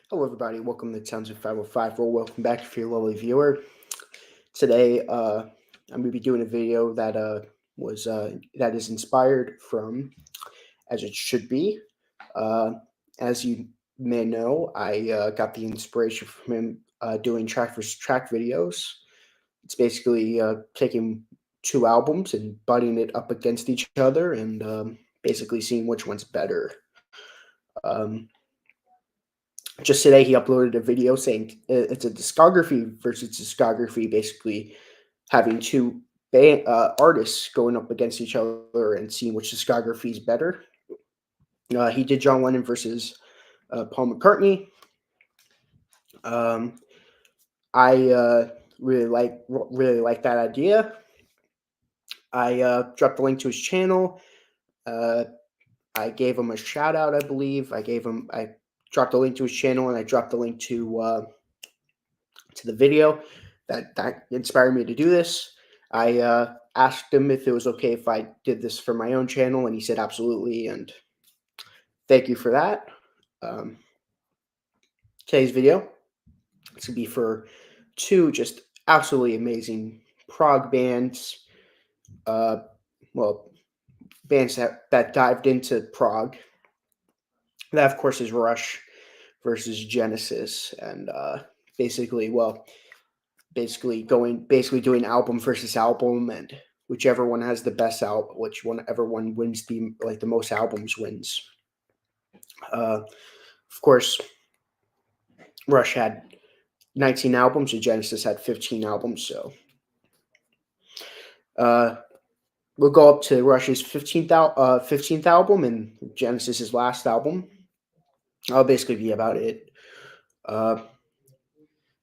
Hello, everybody. Welcome to Towns of 505. Well, welcome back if you're a lovely viewer. Today, I'm going to be doing a video that is inspired from As It Should Be. Uh, as you may know, I got the inspiration from him doing track versus track videos. It's basically taking two albums and butting it up against each other and basically seeing which one's better. Um, just today he uploaded a video saying it's a discography versus discography, basically having two artists going up against each other and seeing which discography is better. He did John Lennon versus Paul McCartney. Um, I really like that idea. I dropped the link to his channel. Uh, I gave him a shout out, I believe. I dropped the link to his channel and I dropped the link to the video that inspired me to do this. I asked him if it was okay if I did this for my own channel, and he said absolutely. And thank you for that. Um, Today's video it's gonna be for two just absolutely amazing prog bands. Uh, well, bands that dived into prog. That of course is Rush versus Genesis, and basically, well, basically doing album versus album, and whichever one has the best album, whichever one wins the most albums wins. Of course, Rush had 19 albums and Genesis had 15 albums, so uh, we'll go up to Rush's 15th album and Genesis's last album. I'll basically be about it. Uh,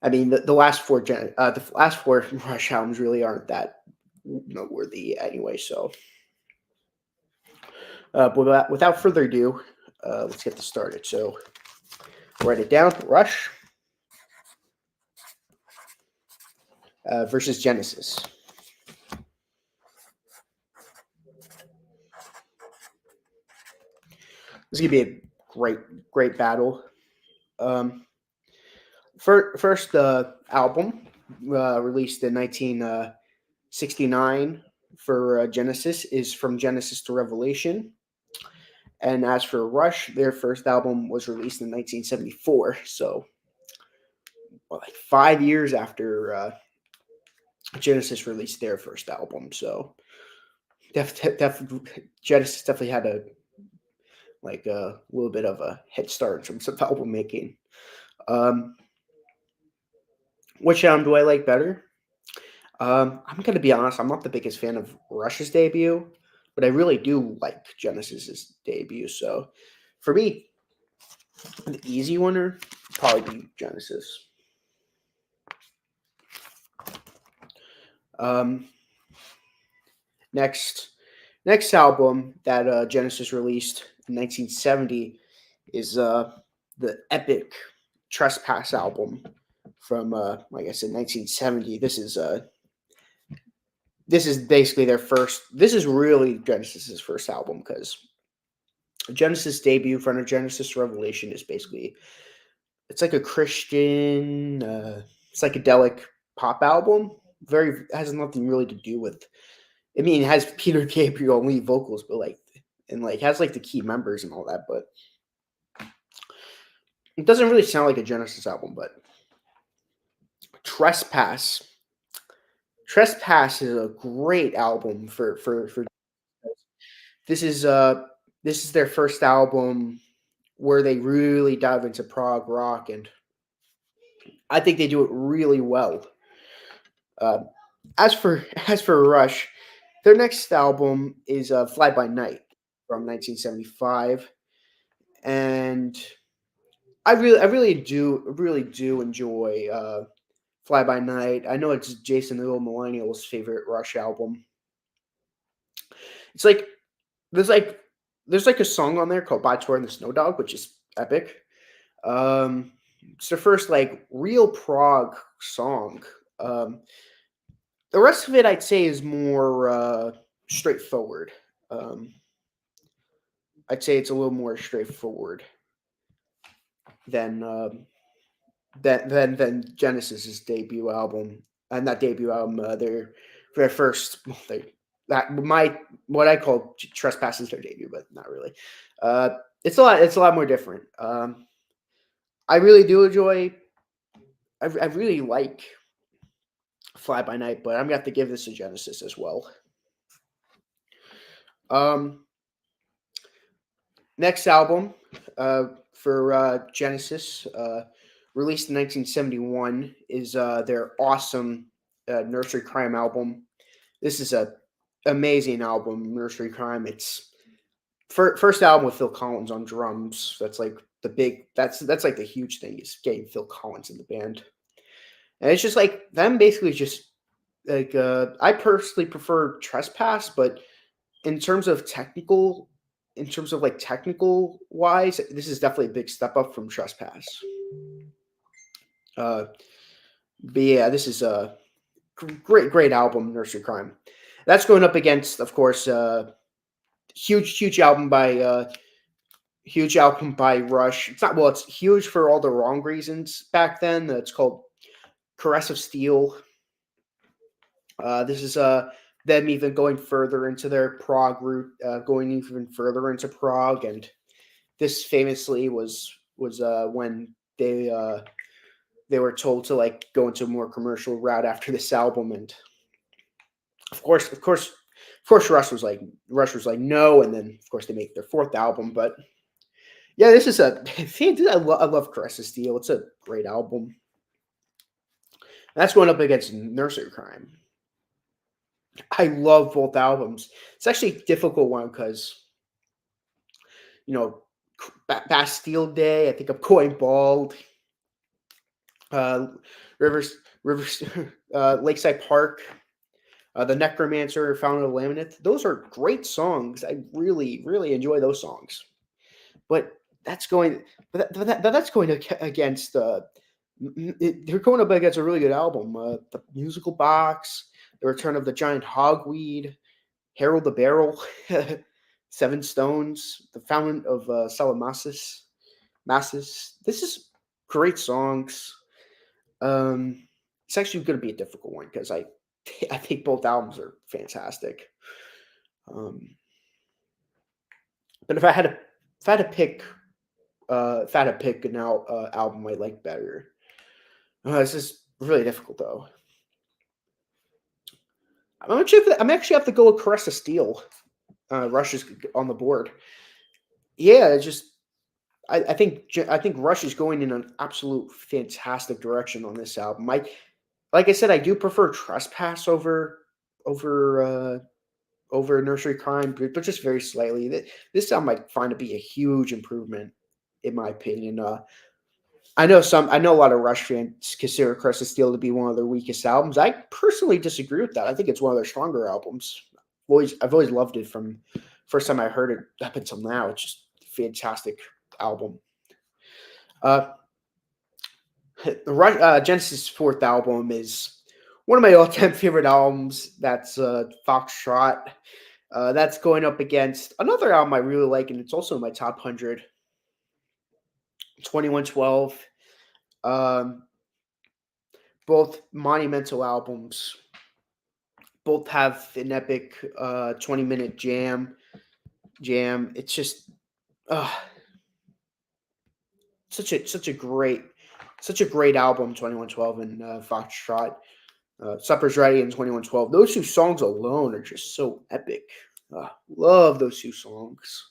I mean, the last four Rush albums really aren't that noteworthy anyway. So, but without further ado, let's get this started. So, write it down. Rush versus Genesis. This is gonna be a great battle. Um, first album released in 1969 for Genesis is From Genesis to Revelation. And as for Rush, their first album was released in 1974. So, well, like 5 years after Genesis released their first album. So, Genesis definitely had a little bit of a head start in terms of album making. Um, which album do I like better? I'm gonna be honest. I'm not the biggest fan of Rush's debut, but I really do like Genesis's debut. So, for me, the easy winner probably be Genesis. Um, next, next album that Genesis released in 1970 is the epic Trespass album from, like I said, 1970. This is basically their first. This is really Genesis's first album because Genesis debut, Front of Genesis Revelation, is basically it's like a Christian psychedelic pop album. Very has nothing really to do with. I mean, it has Peter Gabriel and lead vocals, but has like the key members and all that, but it doesn't really sound like a Genesis album. But Trespass, Trespass is a great album for. This is uh this is their first album where they really dive into prog rock, and I think they do it really well. Uh, as for Rush, their next album is Fly By Night from 1975, and really do enjoy Fly By Night. I know it's Jason Little Millennial's favorite Rush album. It's like there's like there's like a song on there called "By Tour and the Snow Dog," which is epic. Um, it's their first like real prog song. Um, the rest of it, I'd say, is more straightforward. Um, I'd say it's a little more straightforward than than Genesis's debut album, and that debut album, their first, well, that my what I call Trespass is their debut, but not really. Uh, it's a lot more different. I really do enjoy. I really like Fly By Night, but I'm gonna have to give this a Genesis as well. Um, Next album, for Genesis, released in 1971, is their awesome Nursery Crime album. This is a amazing album, Nursery Crime. It's first album with Phil Collins on drums. That's like the big. That's like the huge thing, is getting Phil Collins in the band, and it's just like them basically just like I personally prefer Trespass, but in terms of like technical wise, this is definitely a big step up from Trespass. Uh, but yeah, this is a great album, Nursery Crime. That's going up against, of course, huge album by Rush. It's not, well, it's huge for all the wrong reasons back then. It's called Caress of Steel. This is them even going further into their prog route, going even further into prog, and this famously was when they were told to like go into a more commercial route after this album, and of course, Rush was like no, and then of course they make their fourth album, but yeah, this is a I love Caress of Steel. It's a great album. That's going up against Nursery Crime. I love both albums. It's actually a difficult one because you know Bastille Day. I think I'm going bald. Uh, Rivers, Lakeside Park, The Necromancer, Fountain of Laminate. Those are great songs. I really enjoy those songs. But that's going, that's going against. They're going up against a really good album. The Musical Box, The Return of the Giant Hogweed, Harold the Barrel, Seven Stones, The Fountain of Salamasis, Masses. This is great songs. It's actually going to be a difficult one because I think both albums are fantastic. Um, but if I had to pick if I had to pick an album I like better, this is really difficult though. I'm actually have to go with Caress of Steel. Rush is on the board. Yeah, it's just I think Rush is going in an absolute fantastic direction on this album. Like I said, I do prefer Trespass over over Nursery Crime, but just very slightly. This album I find to be a huge improvement, in my opinion. I know a lot of Rush fans consider Crest of Steel to be one of their weakest albums. I personally disagree with that. I think it's one of their stronger albums. I've always loved it from first time I heard it up until now. It's just a fantastic album. Uh, Genesis' fourth album is one of my all-time favorite albums. That's Foxtrot. That's going up against another album I really like, and it's also in my top 100, 2112. Um, both monumental albums. Both have an epic 20-minute jam. It's just uh, such a great album, 2112 and Foxtrot. Supper's Ready in 2112. Those two songs alone are just so epic. Love those two songs.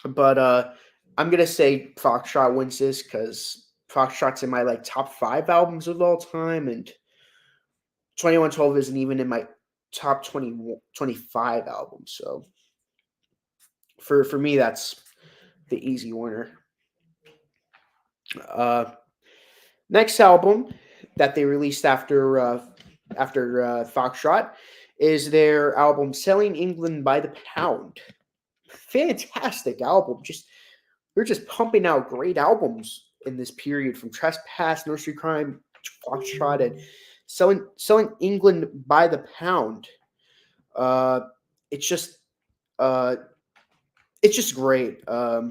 But I'm gonna say Foxtrot wins this because Foxtrot's in my like top 5 albums of all time, and 2112 isn't even in my top 25 albums. So for me, that's the easy winner. Uh, Next album that they released after Foxtrot is their album "Selling England by the Pound." Fantastic album. Just they're just pumping out great albums in this period from Trespass, Nursery Crime, Foxtrot, and selling England by the pound. Uh, it's just uh, it's just great. Uh,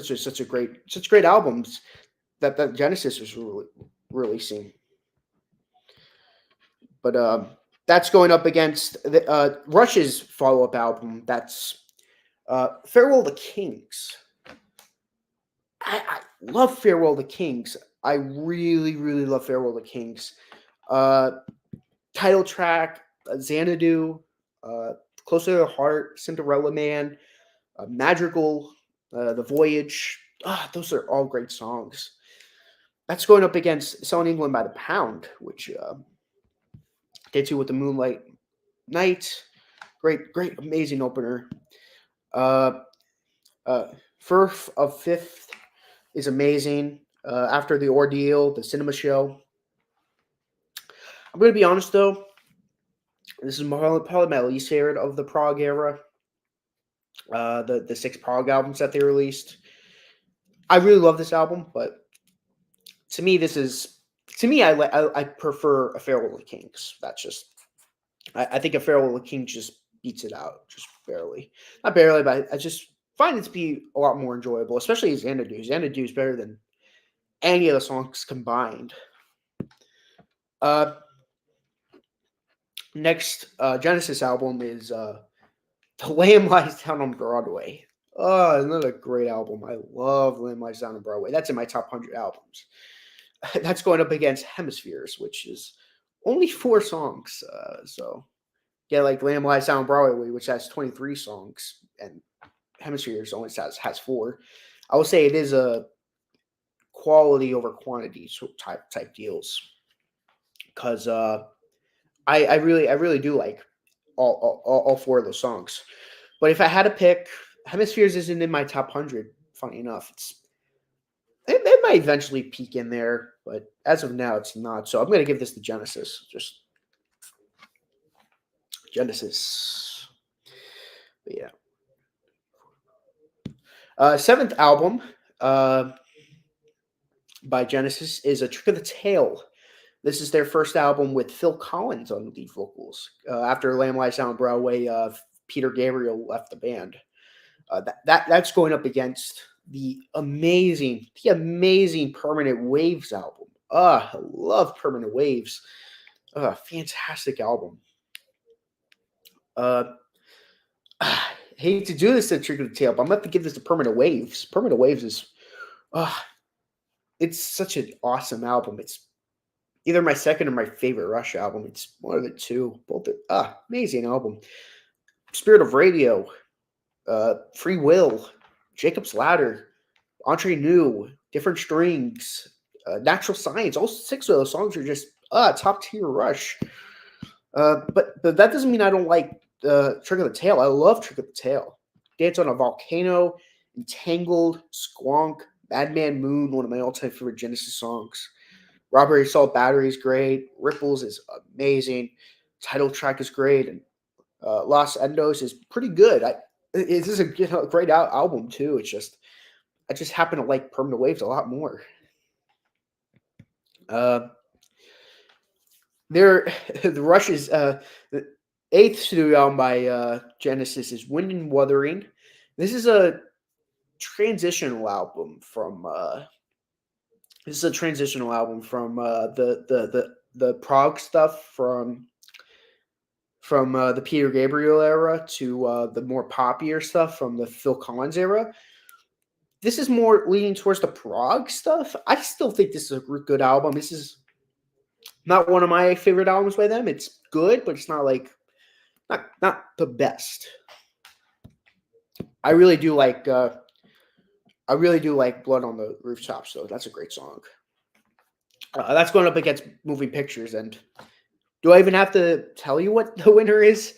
such great albums that Genesis was releasing. But that's going up against Rush's follow up album. That's Farewell to Kings. I love Farewell to Kings. I really love Farewell to Kings. Uh, Title track, Xanadu, uh, Closer to the Heart, Cinderella Man, Madrigal, The Voyage. Those are all great songs. That's going up against Selling England by the Pound, which gets you with the Moonlight Night. Great, amazing opener. Uh, Firth of Fifth is amazing. After the Ordeal, the Cinema Show. I'm going to be honest, though. This is probably my least favorite of the prog era. The 6 prog albums that they released. I really love this album, but to me, I prefer A Farewell to Kings. That's just I think A Farewell to Kings just beats it out, just barely, not barely, but I just find it to be a lot more enjoyable, especially Xanadu. Xanadu is better than any of the songs combined. Next Genesis album is The Lamb Lies Down on Broadway. Oh, another great album. I love Lamb Lies Down on Broadway. That's in my top 100 albums. That's going up against Hemispheres, which is only 4 songs. So, yeah, like Lamb Lies Down on Broadway, which has 23 songs, and Hemispheres only has 4. I would say it is a quality over quantity type deals, because I really do like all 4 of those songs. But if I had to pick, Hemispheres isn't in my top 100. Funny enough, it might eventually peak in there, but as of now, it's not. So I'm going to give this to Genesis. Just Genesis. But yeah. 7th album by Genesis is A Trick of the Tail. This is their first album with Phil Collins on lead vocals. After Lamb Lies Down on Broadway, Peter Gabriel left the band. That's going up against the amazing Permanent Waves album. I love Permanent Waves. Fantastic album. Hate to do this to Trick of the Tail, but I'm going to have to give this to Permanent Waves. Permanent Waves is, it's such an awesome album. It's either my second or my favorite Rush album. It's one of the two. Both are amazing album. Spirit of Radio, Free Will, Jacob's Ladder, Entre Nous, Different Strings, Natural Science. All 6 of those songs are just top tier Rush. But that doesn't mean I don't like Trick of the Tail. I love Trick of the Tail. Dance on a Volcano, Entangled, Squonk, Madman Moon, one of my all-time favorite Genesis songs. Robbery Assault Battery is great. Ripples is amazing. Title track is great. And Los Endos is pretty good. This is a great album, too. It's just, I just happen to like Permanent Waves a lot more. The Rush's the 8th studio album by Genesis is Wind and Wuthering. This is a transitional album from the prog stuff from the Peter Gabriel era to the more poppier stuff from the Phil Collins era. This is more leaning towards the prog stuff. I still think this is a good album. This is not one of my favorite albums by them. It's good, but it's not like not the best. I really do like Blood on the Rooftops, though. That's a great song. That's going up against Moving Pictures, and do I even have to tell you what the winner is?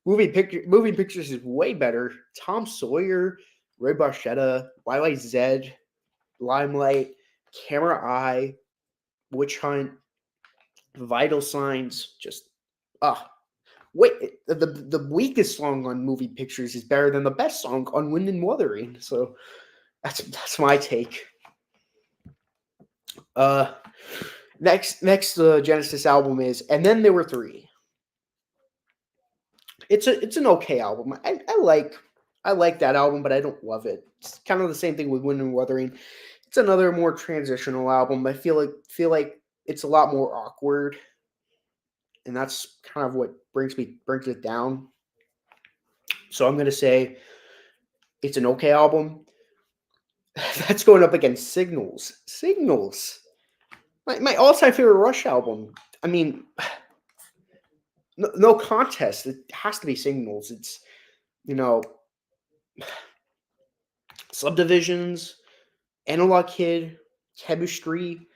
Moving Pictures is way better. Tom Sawyer, Ray Barchetta, YYZ, Limelight, Camera Eye, Witch Hunt, Vital Signs. Just wait, the weakest song on Moving Pictures is better than the best song on Wind and Wuthering. So that's my take. Next Genesis album is And Then There Were Three. It's an okay album. I like I like that album, but I don't love it. It's kind of the same thing with Wind and Wuthering. It's another more transitional album. I feel like it's a lot more awkward, and that's kind of what brings it down. So I'm gonna say it's an okay album. That's going up against Signals. Signals. My all-time favorite Rush album. I mean, no contest. It has to be Signals. It's you know Subdivisions, Analog Kid, Chemistry,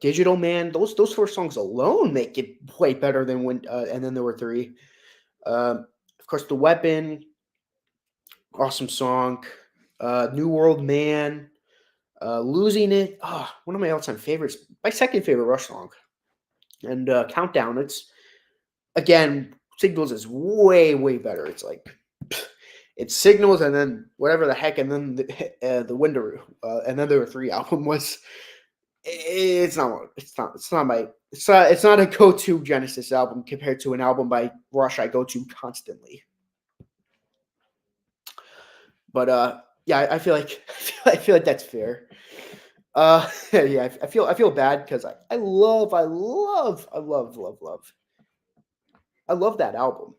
Digital Man. Those four songs alone make it way better than when. And then there were three. Of course, The Weapon, awesome song. New World Man, Losing It. Ah, one of my all-time favorites. My second favorite Rush song. And Countdown. It's again, Signals is way better. It's like it's Signals and then whatever the heck, and then the Window, and then there were three album was. It's not a go-to Genesis album compared to an album by Rush I go to constantly. But yeah, I feel like I feel like that's fair. Yeah, I feel bad because I love that album.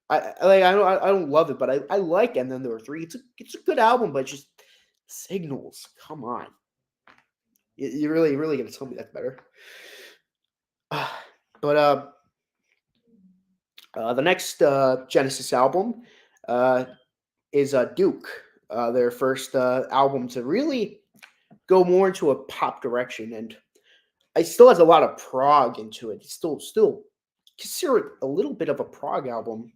I don't love it, but I like. And then there were three. It's a good album, but just Signals. Come on, you really gonna tell me that's better? But the next Genesis album uh, is Duke, their first album to really go more into a pop direction, and it still has a lot of prog into it. It's still consider it a little bit of a prog album,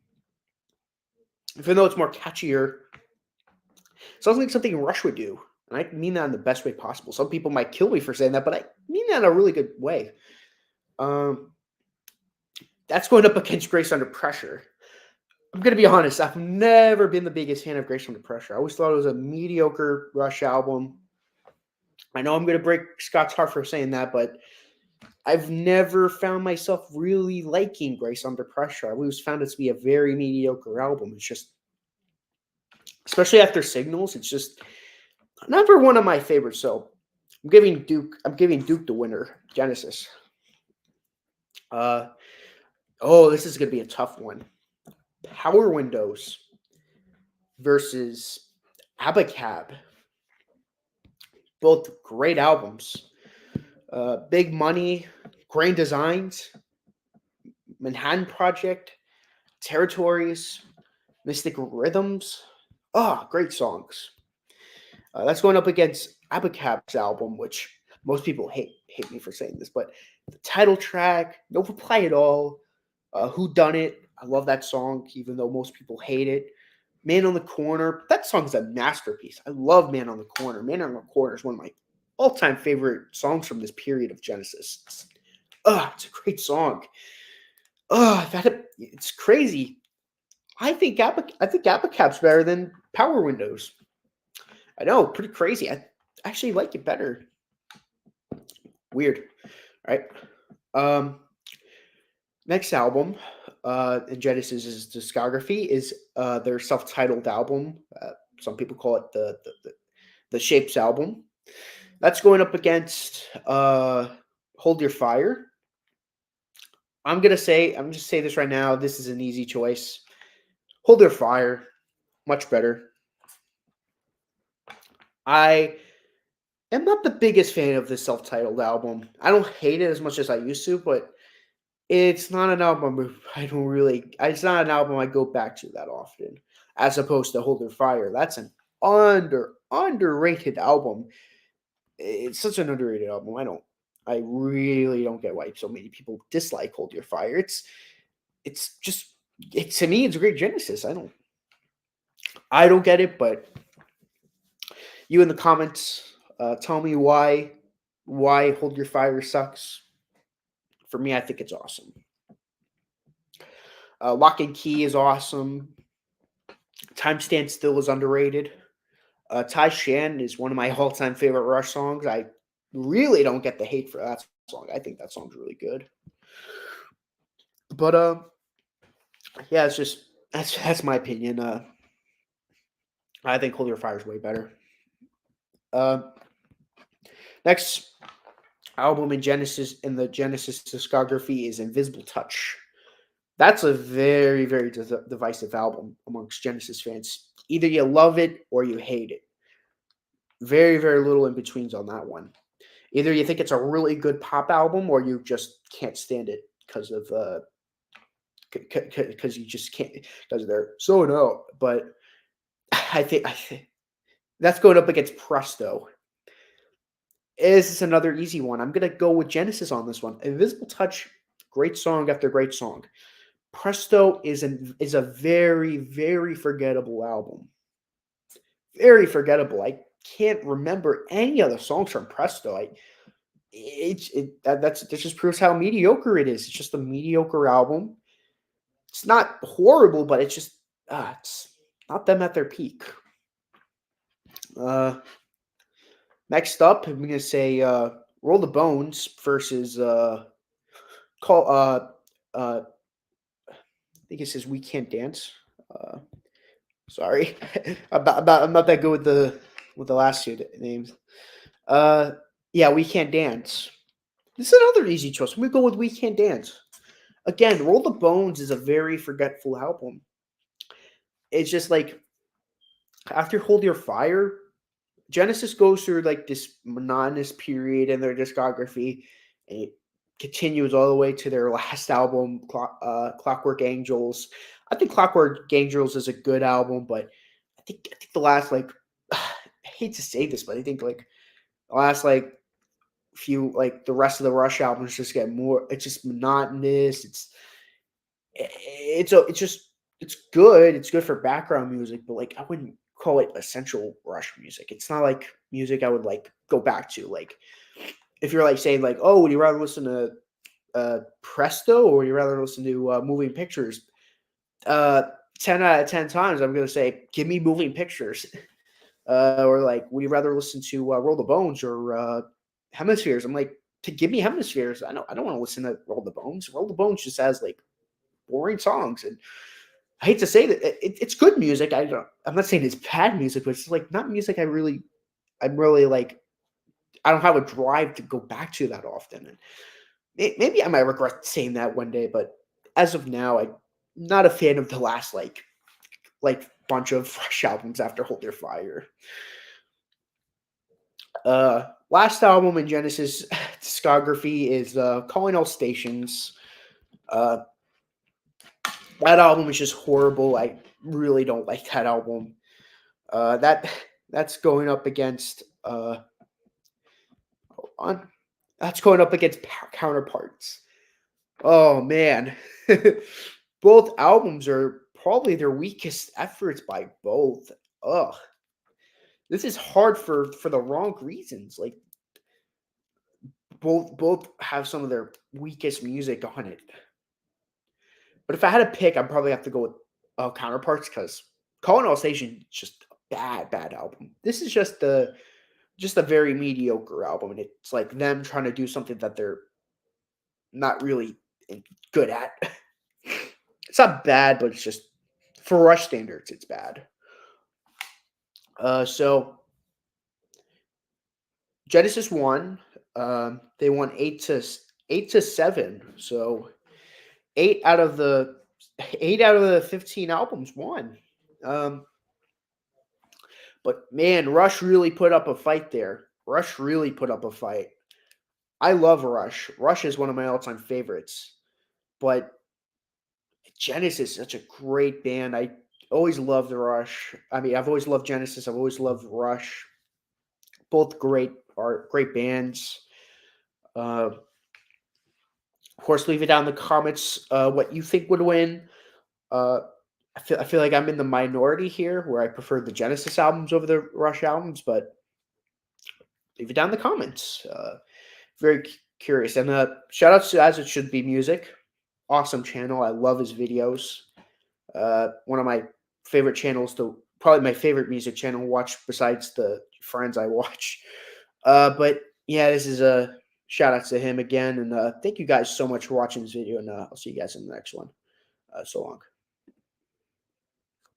even though it's more catchier. Sounds like something Rush would do, and I mean that in the best way possible. Some people might kill me for saying that, but I mean that in a really good way. Um, that's going up against Grace Under Pressure. I'm gonna be honest. I've never been the biggest fan of Grace Under Pressure. I always thought it was a mediocre Rush album. I know I'm gonna break Scott's heart for saying that, but I've never found myself really liking Grace Under Pressure. I've always found it to be a very mediocre album. It's just, especially after Signals, it's just never one of my favorites. So I'm giving Duke the winner. Genesis. Uh oh, this is gonna be a tough one. Power Windows versus Abacab. Both great albums. Big Money, Grand Designs, Manhattan Project, Territories, Mystic Rhythms. Ah, great songs. That's going up against Abacab's album, which most people hate me for saying this, but the title track, No Reply at All, Who Done It. I love that song, even though most people hate it. Man on the Corner. That song is a masterpiece. I love Man on the Corner. Man on the Corner is one of my all-time favorite songs from this period of Genesis. It's a great song. It's crazy. I think Abacab's better than Power Windows. I know, pretty crazy. I actually like it better. Weird. All right. Um, Next album in Genesis's discography is their self-titled album. Some people call it the Shapes album. That's going up against Hold Your Fire. I'm just say this right now. This is an easy choice. Hold Your Fire, much better. I am not the biggest fan of the self-titled album. I don't hate it as much as I used to, but it's not an album I don't really. It's not an album I go back to that often, as opposed to Hold Your Fire. That's an underrated album. It's such an underrated album. I really don't get why so many people dislike Hold Your Fire. It's just to me it's a great Genesis. I don't get it, but you in the comments tell me why Hold Your Fire sucks. For me, I think it's awesome. Lock and Key is awesome. Time Stand Still is underrated. Tai Shan is one of my all-time favorite Rush songs. I really don't get the hate for that song. I think that song's really good. But yeah, it's just that's my opinion. I think Hold Your Fire is way better. Uh, Next album in the Genesis discography is Invisible Touch. That's a very, very divisive album amongst Genesis fans. Either you love it or you hate it. Very, very little in betweens on that one. Either you think it's a really good pop album or you just can't stand it because of because you just can't because they're so no. But I think that's going up against Presto. This is another easy one. I'm gonna go with Genesis on this one. Invisible Touch, great song after great song. Presto is a very, very forgettable album. Very forgettable. I can't remember any other songs from Presto. That just proves how mediocre it is. It's just a mediocre album. It's not horrible, but it's not them at their peak. Uh, Next up, I'm gonna say Roll the Bones versus call uh I think it says We Can't Dance. Uh, Sorry, I'm not that good with the last two names. Uh, yeah, We Can't Dance. This is another easy choice. I'm gonna go with We Can't Dance. Again, Roll the Bones is a very forgetful album. It's just like after Hold Your Fire, Genesis goes through like this monotonous period in their discography, and it continues all the way to their last album, Clockwork Angels. I think Clockwork Angels is a good album, but I think the last like I hate to say this, but I think like the last like few like the rest of the Rush albums just get more. It's just monotonous. It's good. It's good for background music, but like I wouldn't call it essential Rush music. It's not like music I would like go back to. Like if you're like saying like, oh, would you rather listen to Presto or would you rather listen to Moving Pictures? Uh, 10 out of 10 times, I'm gonna say, give me Moving Pictures. Or like, would you rather listen to Roll the Bones or Hemispheres? I'm like, to give me Hemispheres. I don't want to listen to Roll the Bones. Roll the Bones just has like boring songs, and I hate to say that it's good music. I'm not saying it's bad music, but it's like not music I'm really like. I don't have a drive to go back to that often, and maybe I might regret saying that one day. But as of now, I'm not a fan of the last like bunch of fresh albums after Hold Your Fire. Last album in Genesis discography is Calling All Stations. Uh, that album is just horrible. I really don't like that album. That's going up against hold on. That's going up against counterparts. Oh man. Both albums are probably their weakest efforts by both. Ugh. This is hard for the wrong reasons. Like both have some of their weakest music on it. But if I had to pick, I'd probably have to go with counterparts because Calling All Station is just a bad album. This is just a very mediocre album, and it's like them trying to do something that they're not really good at. It's not bad, but it's just for Rush standards, it's bad. So Genesis won. They won 8-7. So eight out of the 15 albums won. Um, but man, Rush really put up a fight there. Rush really put up a fight. I love Rush. Rush is one of my all-time favorites. But Genesis is such a great band. I always loved Rush. I mean, I've always loved Genesis. I've always loved Rush. Both great bands. Of course, leave it down in the comments what you think would win. Uh, I feel like I'm in the minority here, where I prefer the Genesis albums over the Rush albums, but leave it down in the comments. Very curious, and shout outs to As It Should Be Music. Awesome channel. I love his videos. One of my favorite channels to probably my favorite music channel to watch besides the friends I watch. But yeah, this is a shout out to him again, and thank you guys so much for watching this video, and I'll see you guys in the next one. So long.